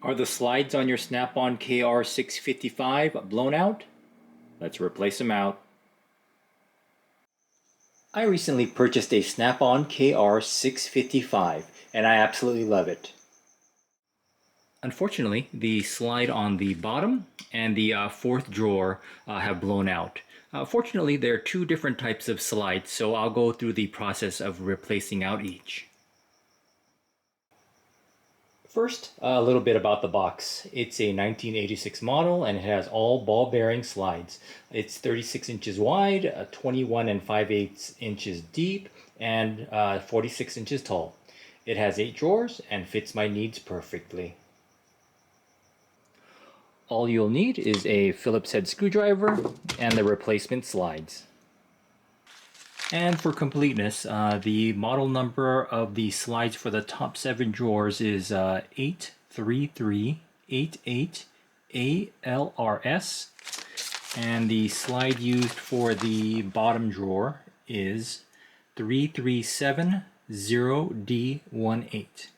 Are the slides on your Snap-on KR-655 blown out? Let's replace them out. I recently purchased a Snap-on KR-655 and I absolutely love it. Unfortunately, the slide on the bottom and the fourth drawer have blown out. Fortunately, there are two different types of slides, so I'll go through the process of replacing out each. First, a little bit about the box. It's a 1986 model and it has all ball bearing slides. It's 36 inches wide, 21 and 5/8 inches deep, and 46 inches tall. It has 8 drawers and fits my needs perfectly. All you'll need is a Phillips head screwdriver and the replacement slides. And for completeness, the model number of the slides for the top 7 drawers is 83388ALRS, and the slide used for the bottom drawer is 3370D18.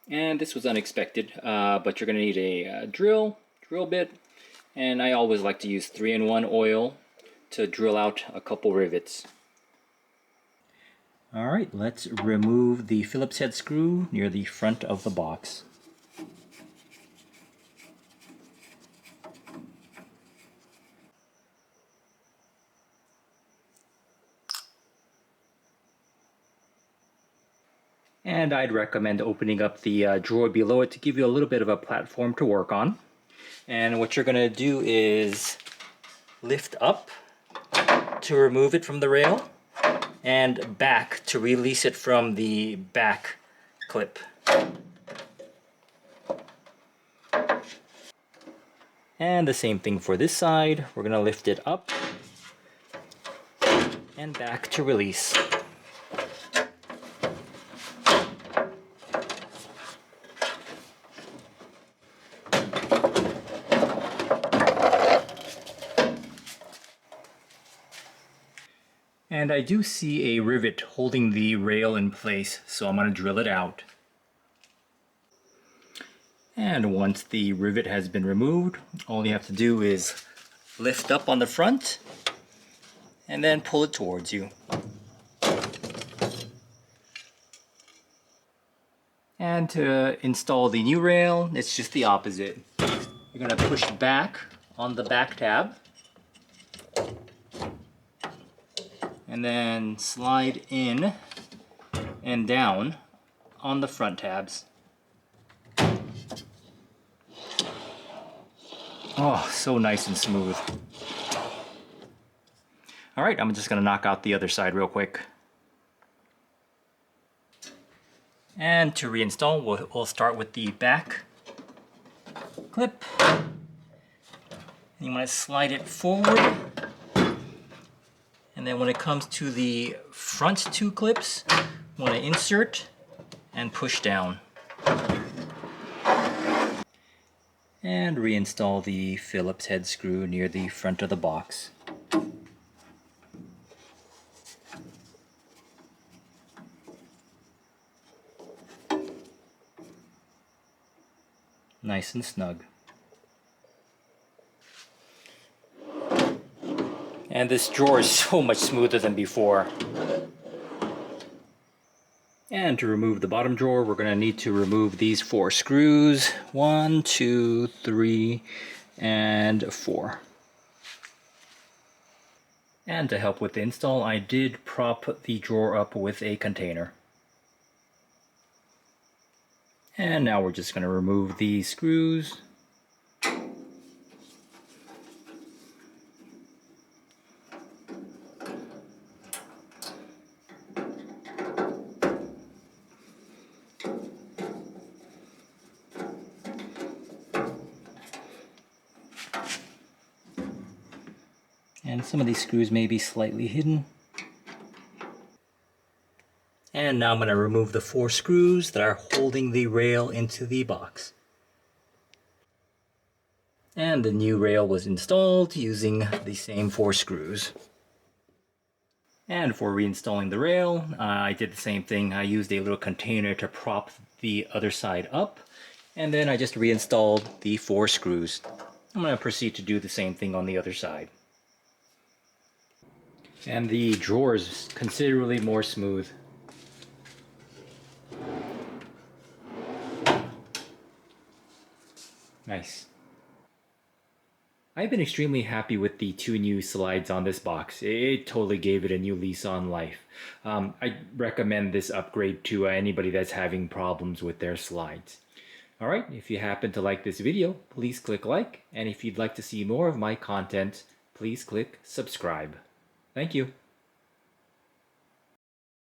And this was unexpected, but you're going to need a drill bit, and I always like to use 3-in-1 oil to drill out a couple rivets. Alright, let's remove the Phillips head screw near the front of the box. And I'd recommend opening up the drawer below it to give you a little bit of a platform to work on. And what you're going to do is lift up to remove it from the rail and back to release it from the back clip. And the same thing for this side. We're going to lift it up and back to release. And I do see a rivet holding the rail in place, so I'm going to drill it out. And once the rivet has been removed, all you have to do is lift up on the front and then pull it towards you. And to install the new rail, it's just the opposite. You're going to push back on the back tab and then slide in and down on the front tabs. Oh, so nice and smooth. Alright, I'm just going to knock out the other side real quick. And to reinstall, we'll start with the back clip. You want to slide it forward. And then when it comes to the front 2 clips, you want to insert and push down. And reinstall the Phillips head screw near the front of the box. Nice and snug. And this drawer is so much smoother than before. And to remove the bottom drawer, we're going to need to remove these 4 screws. 1, 2, 3, and 4. And to help with the install, I did prop the drawer up with a container. And now we're just going to remove these screws. And some of these screws may be slightly hidden. And now I'm going to remove the 4 screws that are holding the rail into the box. And the new rail was installed using the same 4 screws. And for reinstalling the rail, I did the same thing. I used a little container to prop the other side up, and then I just reinstalled the 4 screws. I'm going to proceed to do the same thing on the other side. And the drawer is considerably more smooth. Nice. I've been extremely happy with the 2 new slides on this box. It totally gave it a new lease on life. I recommend this upgrade to anybody that's having problems with their slides. Alright, if you happen to like this video, please click like, and if you'd like to see more of my content, please click subscribe. Thank you.